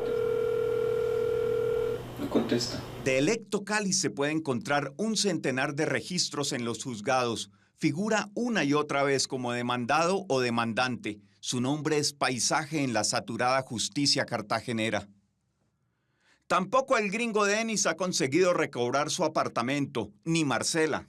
No contesta. De Electo Cáliz se puede encontrar un centenar de registros en los juzgados. Figura una y otra vez como demandado o demandante. Su nombre es paisaje en la saturada justicia cartagenera. Tampoco el gringo Denis ha conseguido recobrar su apartamento, ni Marcela.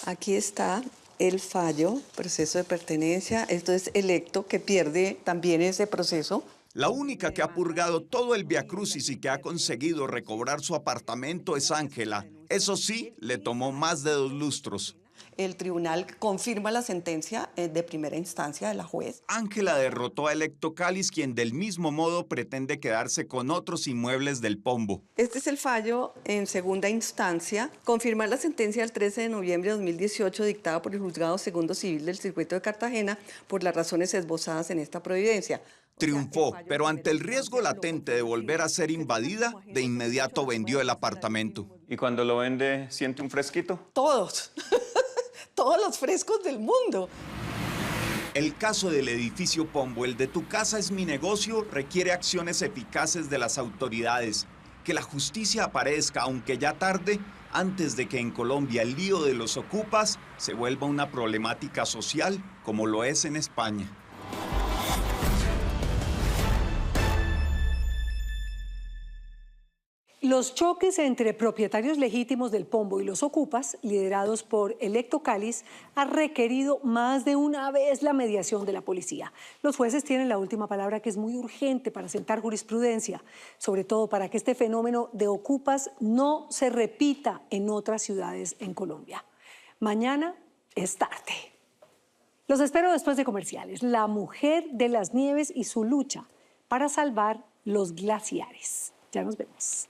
Aquí está el fallo, proceso de pertenencia. Esto es Electo, que pierde también ese proceso. La única que ha purgado todo el viacrucis y que ha conseguido recobrar su apartamento es Ángela. Eso sí, le tomó más de 2 lustros. El tribunal confirma la sentencia de primera instancia de la juez. Ángela derrotó a Electo Cáliz, quien del mismo modo pretende quedarse con otros inmuebles del Pombo. Este es el fallo en segunda instancia. Confirmar la sentencia del 13 de noviembre de 2018 dictada por el Juzgado Segundo Civil del Circuito de Cartagena por las razones esbozadas en esta providencia. Triunfó, pero ante el riesgo latente de volver a ser invadida, de inmediato vendió el apartamento. ¿Y cuando lo vende, siente un fresquito? Todos. Todos los frescos del mundo. El caso del edificio Pombo, el de tu casa es mi negocio, requiere acciones eficaces de las autoridades. Que la justicia aparezca, aunque ya tarde, antes de que en Colombia el lío de los ocupas se vuelva una problemática social como lo es en España. Los choques entre propietarios legítimos del Pombo y los ocupas, liderados por Electo Cáliz, han requerido más de una vez la mediación de la policía. Los jueces tienen la última palabra, que es muy urgente para sentar jurisprudencia, sobre todo para que este fenómeno de ocupas no se repita en otras ciudades en Colombia. Mañana es tarde. Los espero después de comerciales. La mujer de las nieves y su lucha para salvar los glaciares. Ya nos vemos.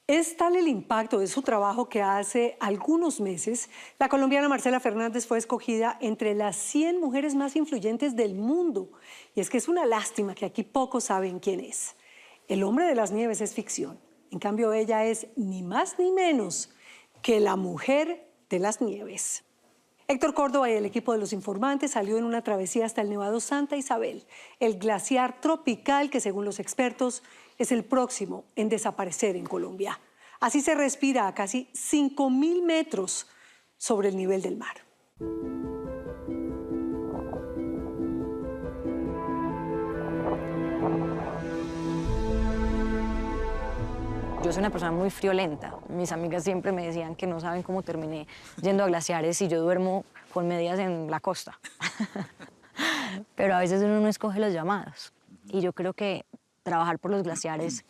Es tal el impacto de su trabajo que hace algunos meses la colombiana Marcela Fernández fue escogida entre las 100 mujeres más influyentes del mundo. Y es que es una lástima que aquí pocos saben quién es. El hombre de las nieves es ficción En cambio, ella es ni más ni menos que la mujer de las nieves. Héctor Córdoba y el equipo de Los Informantes salió en una travesía hasta el Nevado Santa Isabel, el glaciar tropical que, según los expertos, es el próximo en desaparecer en Colombia. Así se respira a casi 5.000 metros sobre el nivel del mar. Yo soy una persona muy friolenta. Mis amigas siempre me decían que no saben cómo terminé yendo a glaciares y yo duermo con medias en la costa. Pero a veces uno no escoge los llamados. Y yo creo que trabajar por los glaciares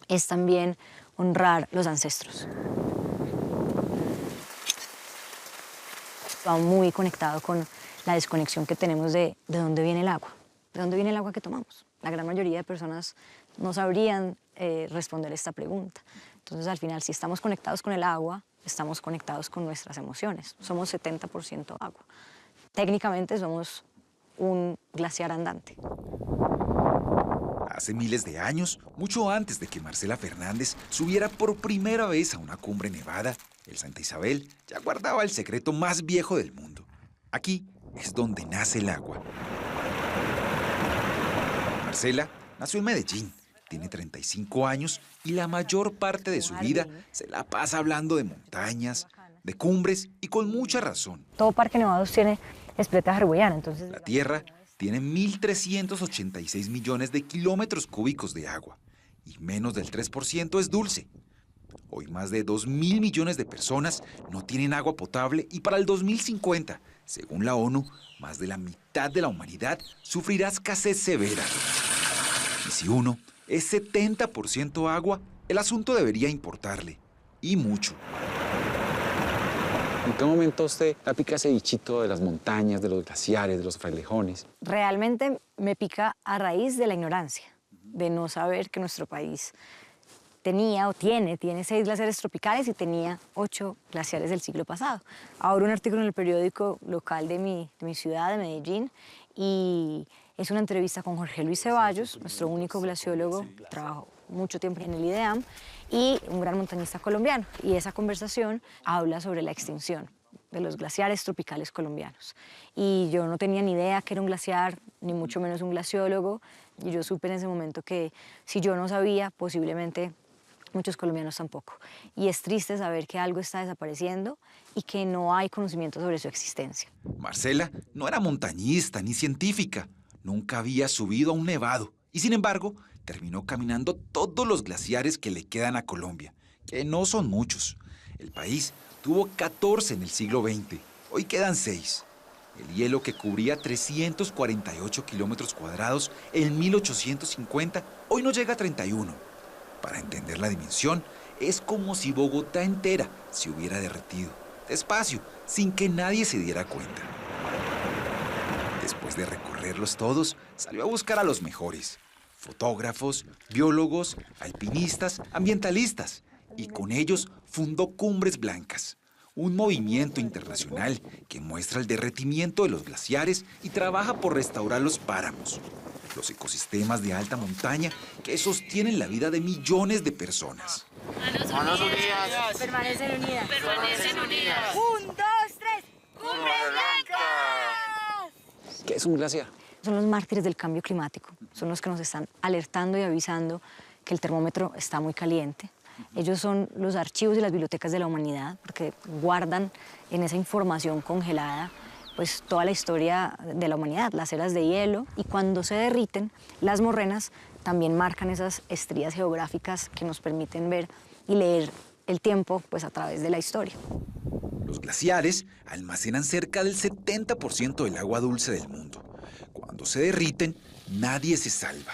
es también honrar los ancestros. Va muy conectado con la desconexión que tenemos de dónde viene el agua. ¿De dónde viene el agua que tomamos? La gran mayoría de personas no sabrían responder esta pregunta. Entonces, al final, si estamos conectados con el agua, estamos conectados con nuestras emociones. Somos 70% agua. Técnicamente somos un glaciar andante. Hace miles de años, mucho antes de que Marcela Fernández subiera por primera vez a una cumbre nevada, el Santa Isabel ya guardaba el secreto más viejo del mundo. Aquí es donde nace el agua. Marcela nació en Medellín, tiene 35 años y la mayor parte de su vida se la pasa hablando de montañas, de cumbres y con mucha razón. Todo Parque Nevados tiene espleta hawaiana, entonces... La Tierra tiene 1.386 millones de kilómetros cúbicos de agua y menos del 3% es dulce. Hoy más de 2.000 millones de personas no tienen agua potable y para el 2050, según la ONU, más de la mitad de la humanidad sufrirá escasez severa. Y si uno es 70% agua, el asunto debería importarle, y mucho. ¿En qué momento usted la pica ese bichito de las montañas, de los glaciares, de los frailejones? Realmente me pica a raíz de la ignorancia, de no saber que nuestro país tenía o tiene 6 glaciares tropicales y tenía 8 glaciares del siglo pasado. Abro un artículo en el periódico local de mi ciudad, de Medellín, y es una entrevista con Jorge Luis Ceballos, nuestro único glaciólogo, trabajó mucho tiempo en el IDEAM, y un gran montañista colombiano. Y esa conversación habla sobre la extinción de los glaciares tropicales colombianos. Y yo no tenía ni idea que era un glaciar, ni mucho menos un glaciólogo, y yo supe en ese momento que si yo no sabía, posiblemente muchos colombianos tampoco. Y es triste saber que algo está desapareciendo y que no hay conocimiento sobre su existencia. Marcela no era montañista ni científica, nunca había subido a un nevado y sin embargo terminó caminando todos los glaciares que le quedan a Colombia, que no son muchos. El país tuvo 14 en el siglo XX, hoy quedan 6. El hielo que cubría 348 kilómetros cuadrados en 1850 hoy no llega a 31. Para entender la dimensión, es como si Bogotá entera se hubiera derretido, despacio, sin que nadie se diera cuenta. Después de recorrerlos todos, salió a buscar a los mejores: fotógrafos, biólogos, alpinistas, ambientalistas, y con ellos fundó Cumbres Blancas, un movimiento internacional que muestra el derretimiento de los glaciares y trabaja por restaurar los páramos, los ecosistemas de alta montaña que sostienen la vida de millones de personas. Manos unidas. Permanecen unidas. Permanecen unidas. 1, 2, 3. ¡Cumbres Blancas! ¿Qué es un glaciar? Son los mártires del cambio climático, son los que nos están alertando y avisando que el termómetro está muy caliente. Ellos son los archivos y las bibliotecas de la humanidad, porque guardan en esa información congelada pues toda la historia de la humanidad, las eras de hielo, y cuando se derriten, las morrenas también marcan esas estrías geográficas que nos permiten ver y leer el tiempo pues a través de la historia. Los glaciares almacenan cerca del 70% del agua dulce del mundo. Cuando se derriten, nadie se salva.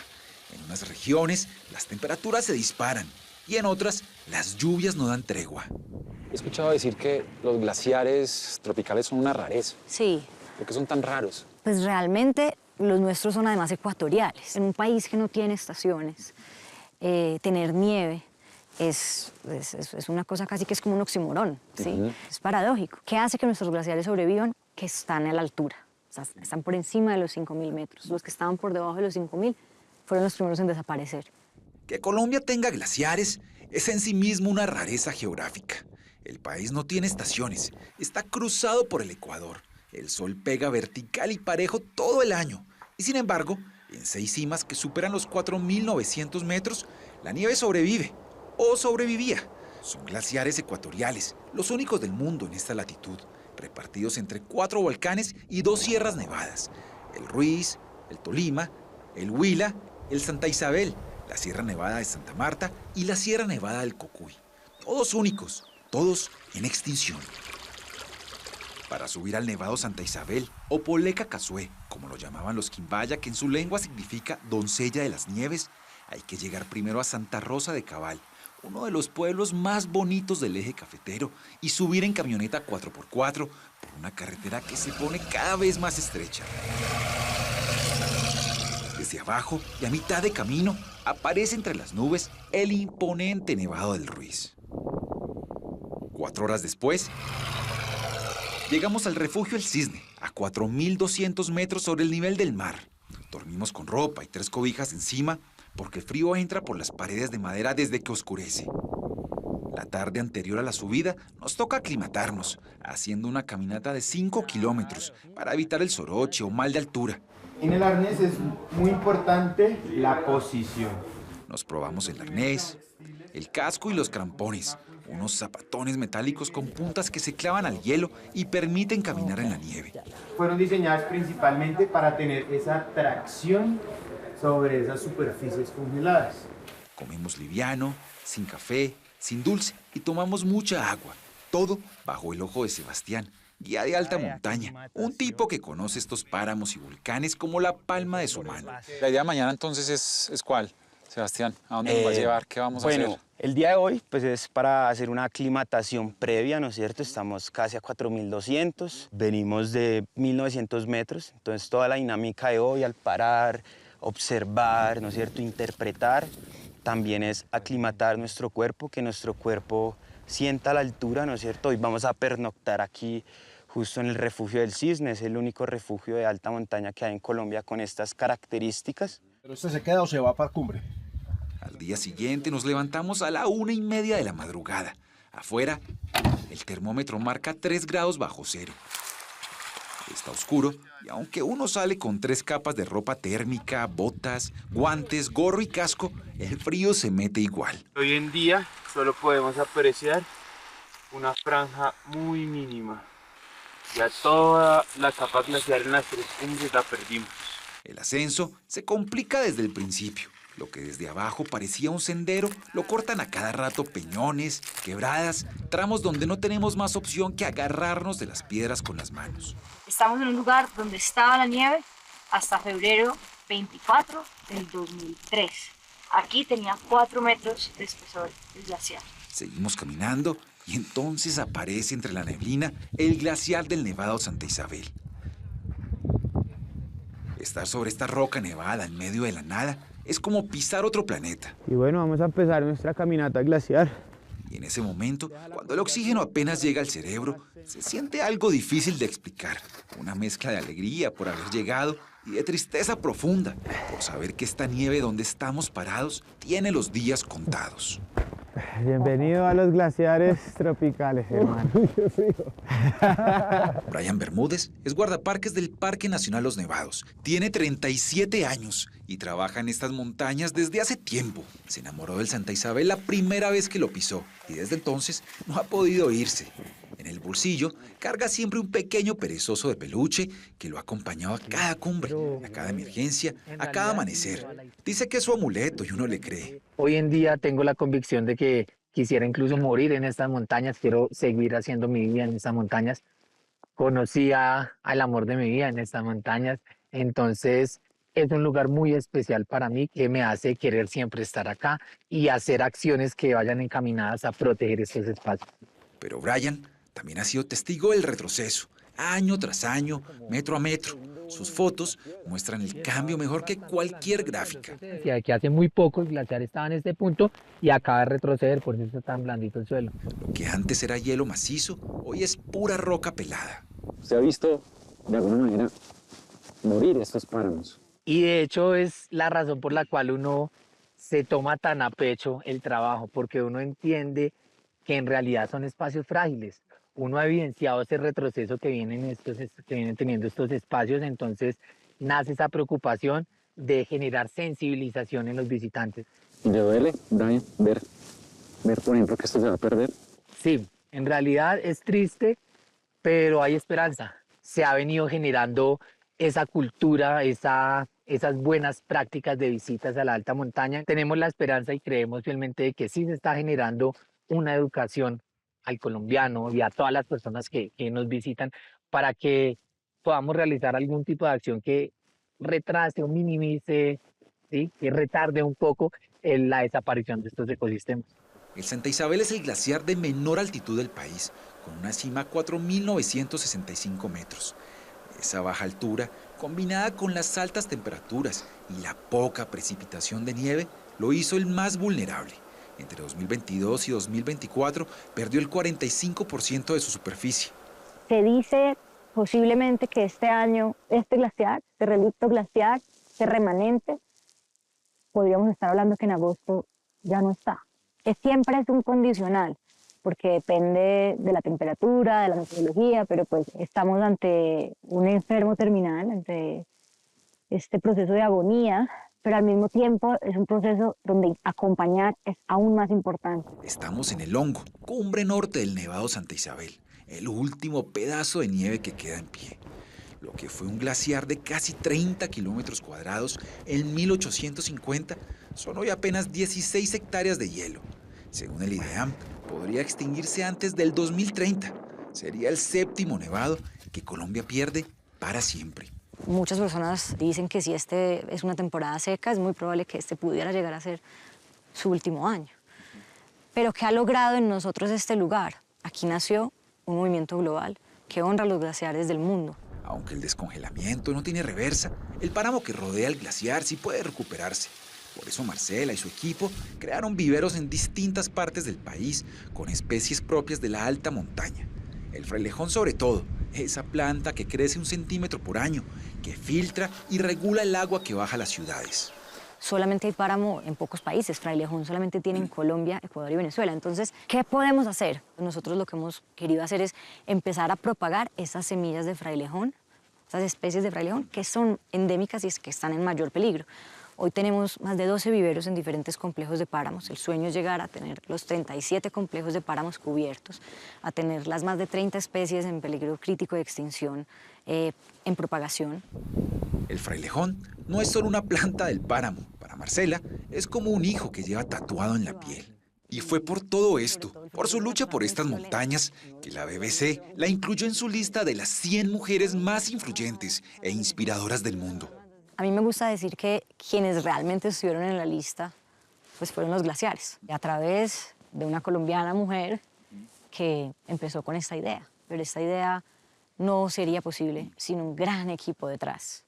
En unas regiones, las temperaturas se disparan y en otras, las lluvias no dan tregua. He escuchado decir que los glaciares tropicales son una rareza. Sí. ¿Por qué son tan raros? Pues realmente los nuestros son además ecuatoriales. En un país que no tiene estaciones, tener nieve es una cosa casi que es como un oxímoron, ¿sí? Es paradójico. ¿Qué hace que nuestros glaciares sobrevivan? Que están a la altura. O sea, están por encima de los 5.000 metros. Los que estaban por debajo de los 5.000 fueron los primeros en desaparecer. Que Colombia tenga glaciares es en sí mismo una rareza geográfica. El país no tiene estaciones, está cruzado por el Ecuador. El sol pega vertical y parejo todo el año. Y sin embargo, en 6 cimas que superan los 4.900 metros, la nieve sobrevive, o sobrevivía. Son glaciares ecuatoriales, los únicos del mundo en esta latitud, repartidos entre 4 volcanes y 2 sierras nevadas. El Ruiz, el Tolima, el Huila, el Santa Isabel, la Sierra Nevada de Santa Marta y la Sierra Nevada del Cocuy. Todos únicos, todos en extinción. Para subir al Nevado Santa Isabel, o Poleca Casué, como lo llamaban los quimbaya, que en su lengua significa doncella de las nieves, hay que llegar primero a Santa Rosa de Cabal, uno de los pueblos más bonitos del eje cafetero, y subir en camioneta 4x4 por una carretera que se pone cada vez más estrecha. Desde abajo y a mitad de camino aparece entre las nubes el imponente Nevado del Ruiz. 4 horas después, llegamos al refugio El Cisne, a 4.200 metros sobre el nivel del mar. Dormimos con ropa y 3 cobijas encima porque el frío entra por las paredes de madera desde que oscurece. La tarde anterior a la subida nos toca aclimatarnos, haciendo una caminata de 5 kilómetros para evitar el soroche o mal de altura. En el arnés es muy importante la posición. Nos probamos el arnés, el casco y los crampones, unos zapatones metálicos con puntas que se clavan al hielo y permiten caminar en la nieve. Fueron diseñadas principalmente para tener esa tracción sobre esas superficies congeladas. Comemos liviano, sin café, sin dulce y tomamos mucha agua. Todo bajo el ojo de Sebastián, guía de alta montaña, un tipo que conoce estos páramos y volcanes como la palma de su mano. La idea de mañana entonces es ¿cuál, Sebastián? ¿A dónde nos va a llevar? ¿Qué vamos a hacer? Bueno, el día de hoy pues es para hacer una aclimatación previa, ¿no es cierto? Estamos casi a 4.200, venimos de 1.900 metros, entonces toda la dinámica de hoy al parar, observar, ¿no es cierto?, interpretar, también es aclimatar nuestro cuerpo, que nuestro cuerpo sienta la altura, ¿no es cierto? Hoy vamos a pernoctar aquí justo en el refugio del Cisne, es el único refugio de alta montaña que hay en Colombia con estas características. ¿Pero usted se queda o se va para cumbre? Al día siguiente nos levantamos a la 1:30 de la madrugada. Afuera, el termómetro marca 3 grados bajo cero. Está oscuro y aunque uno sale con 3 capas de ropa térmica, botas, guantes, gorro y casco, el frío se mete igual. Hoy en día solo podemos apreciar una franja muy mínima. Ya toda la capa glacial en las 3 cumbres la perdimos. El ascenso se complica desde el principio. Lo que desde abajo parecía un sendero, lo cortan a cada rato peñones, quebradas, tramos donde no tenemos más opción que agarrarnos de las piedras con las manos. Estamos en un lugar donde estaba la nieve hasta febrero 24 del 2003. Aquí tenía 4 metros de espesor el glaciar. Seguimos caminando y entonces aparece entre la neblina el glaciar del Nevado Santa Isabel. Estar sobre esta roca nevada en medio de la nada es como pisar otro planeta. Y bueno, vamos a empezar nuestra caminata glaciar. Y en ese momento, cuando el oxígeno apenas llega al cerebro, se siente algo difícil de explicar. Una mezcla de alegría por haber llegado y de tristeza profunda por saber que esta nieve donde estamos parados tiene los días contados. Bienvenido a los glaciares tropicales, hermano. Brian Bermúdez es guardaparques del Parque Nacional Los Nevados. Tiene 37 años y trabaja en estas montañas desde hace tiempo. Se enamoró del Santa Isabel la primera vez que lo pisó y desde entonces no ha podido irse. En el bolsillo carga siempre un pequeño perezoso de peluche que lo ha acompañado a cada cumbre, a cada emergencia, a cada amanecer. Dice que es su amuleto y uno le cree. Hoy en día tengo la convicción de que quisiera incluso morir en estas montañas, quiero seguir haciendo mi vida en estas montañas. Conocí al amor de mi vida en estas montañas, entonces es un lugar muy especial para mí que me hace querer siempre estar acá y hacer acciones que vayan encaminadas a proteger estos espacios. Pero Brian también ha sido testigo del retroceso, año tras año, metro a metro. Sus fotos muestran el cambio mejor que cualquier gráfica. Que hace muy poco el glaciar estaba en este punto y acaba de retroceder, por eso está tan blandito el suelo. Lo que antes era hielo macizo, hoy es pura roca pelada. ¿Se ha visto de alguna manera morir estos páramos? Y de hecho es la razón por la cual uno se toma tan a pecho el trabajo, porque uno entiende que en realidad son espacios frágiles. Uno ha evidenciado ese retroceso que vienen teniendo estos espacios, entonces nace esa preocupación de generar sensibilización en los visitantes. ¿Y le duele, Brian, ver, por ejemplo, que esto se va a perder? Sí, en realidad es triste, pero hay esperanza. Se ha venido generando esa cultura, esas buenas prácticas de visitas a la alta montaña. Tenemos la esperanza y creemos fielmente de que sí se está generando una educación al colombiano y a todas las personas que nos visitan para que podamos realizar algún tipo de acción que retrase o minimice, ¿sí?, que retarde un poco la desaparición de estos ecosistemas. El Santa Isabel es el glaciar de menor altitud del país, con una cima a 4.965 metros. Esa baja altura, combinada con las altas temperaturas y la poca precipitación de nieve, lo hizo el más vulnerable. Entre 2022 y 2024 perdió el 45% de su superficie. Se dice posiblemente que este año, este glaciar, este relicto glaciar, este remanente, podríamos estar hablando que en agosto ya no está. Siempre es un condicional, porque depende de la temperatura, de la meteorología, pero pues estamos ante un enfermo terminal, ante este proceso de agonía, pero al mismo tiempo es un proceso donde acompañar es aún más importante. Estamos en el Hongo, cumbre norte del Nevado Santa Isabel, el último pedazo de nieve que queda en pie. Lo que fue un glaciar de casi 30 kilómetros cuadrados en 1850 son hoy apenas 16 hectáreas de hielo. Según el IDEAM, podría extinguirse antes del 2030. Sería el 7º nevado que Colombia pierde para siempre. Muchas personas dicen que si este es una temporada seca, es muy probable que este pudiera llegar a ser su último año. Pero ¿qué ha logrado en nosotros este lugar? Aquí nació un movimiento global que honra los glaciares del mundo. Aunque el descongelamiento no tiene reversa, el páramo que rodea el glaciar sí puede recuperarse. Por eso Marcela y su equipo crearon viveros en distintas partes del país con especies propias de la alta montaña. El frailejón sobre todo, esa planta que crece 1 centímetro por año, que filtra y regula el agua que baja a las ciudades. Solamente hay páramo en pocos países, frailejón solamente tiene en Colombia, Ecuador y Venezuela. Entonces, ¿qué podemos hacer? Nosotros lo que hemos querido hacer es empezar a propagar esas semillas de frailejón, esas especies de frailejón que son endémicas y que están en mayor peligro. Hoy tenemos más de 12 viveros en diferentes complejos de páramos. El sueño es llegar a tener los 37 complejos de páramos cubiertos, a tener las más de 30 especies en peligro crítico de extinción en propagación. El frailejón no es solo una planta del páramo. Para Marcela es como un hijo que lleva tatuado en la piel. Y fue por todo esto, por su lucha por estas montañas, que la BBC la incluyó en su lista de las 100 mujeres más influyentes e inspiradoras del mundo. A mí me gusta decir que quienes realmente estuvieron en la lista pues fueron los glaciares, a través de una colombiana mujer que empezó con esta idea. Pero esta idea no sería posible sin un gran equipo detrás.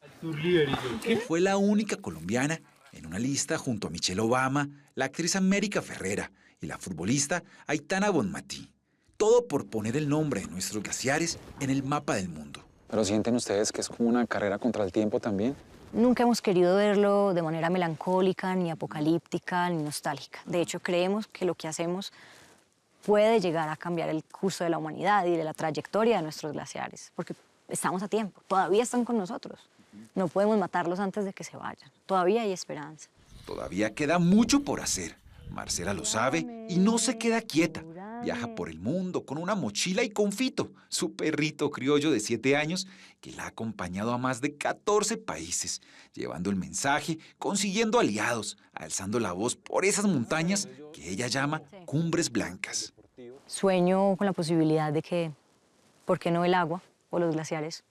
Fue la única colombiana en una lista junto a Michelle Obama, la actriz América Ferrera y la futbolista Aitana Bonmatí. Todo por poner el nombre de nuestros glaciares en el mapa del mundo. ¿Pero sienten ustedes que es como una carrera contra el tiempo también? Nunca hemos querido verlo de manera melancólica, ni apocalíptica, ni nostálgica. De hecho, creemos que lo que hacemos puede llegar a cambiar el curso de la humanidad y de la trayectoria de nuestros glaciares, porque estamos a tiempo, todavía están con nosotros. No podemos matarlos antes de que se vayan. Todavía hay esperanza. Todavía queda mucho por hacer. Marcela lo sabe y no se queda quieta. Viaja por el mundo con una mochila y con Fito, su perrito criollo de 7 años, que la ha acompañado a más de 14 países, llevando el mensaje, consiguiendo aliados, alzando la voz por esas montañas que ella llama cumbres blancas. Sueño con la posibilidad de que, ¿por qué no el agua o los glaciares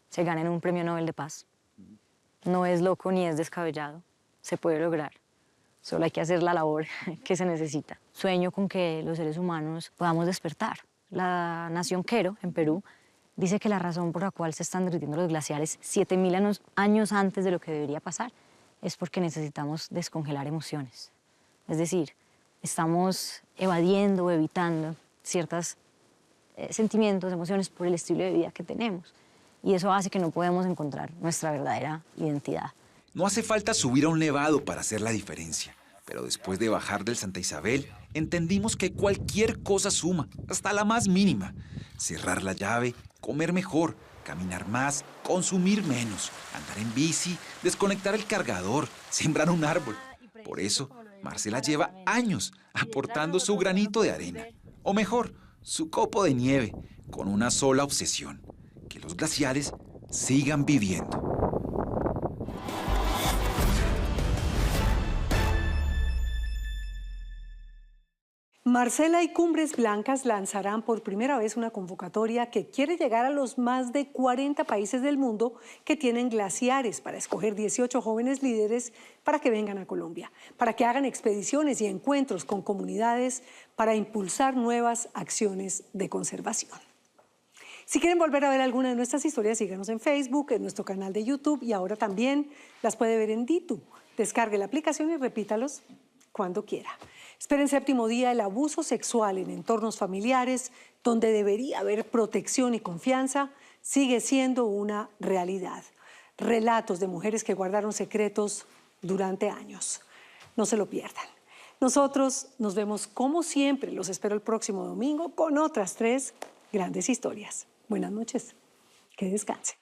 se ganen un premio Nobel de Paz? No es loco ni es descabellado, se puede lograr. Solo hay que hacer la labor que se necesita. Sueño con que los seres humanos podamos despertar. La nación Quero, en Perú, dice que la razón por la cual se están derritiendo los glaciares 7.000 años antes de lo que debería pasar es porque necesitamos descongelar emociones. Es decir, estamos evadiendo o evitando ciertos sentimientos, emociones por el estilo de vida que tenemos. Y eso hace que no podemos encontrar nuestra verdadera identidad. No hace falta subir a un nevado para hacer la diferencia. Pero después de bajar del Santa Isabel, entendimos que cualquier cosa suma, hasta la más mínima. Cerrar la llave, comer mejor, caminar más, consumir menos, andar en bici, desconectar el cargador, sembrar un árbol. Por eso, Marcela lleva años aportando su granito de arena, o mejor, su copo de nieve, con una sola obsesión: que los glaciares sigan viviendo. Marcela y Cumbres Blancas lanzarán por primera vez una convocatoria que quiere llegar a los más de 40 países del mundo que tienen glaciares para escoger 18 jóvenes líderes para que vengan a Colombia, para que hagan expediciones y encuentros con comunidades para impulsar nuevas acciones de conservación. Si quieren volver a ver alguna de nuestras historias, síganos en Facebook, en nuestro canal de YouTube y ahora también las puede ver en Ditu. Descargue la aplicación y repítalos cuando quiera. Espera en Séptimo Día el abuso sexual en entornos familiares, donde debería haber protección y confianza, sigue siendo una realidad. Relatos de mujeres que guardaron secretos durante años. No se lo pierdan. Nosotros nos vemos como siempre. Los espero el próximo domingo con otras 3 grandes historias. Buenas noches. Que descansen.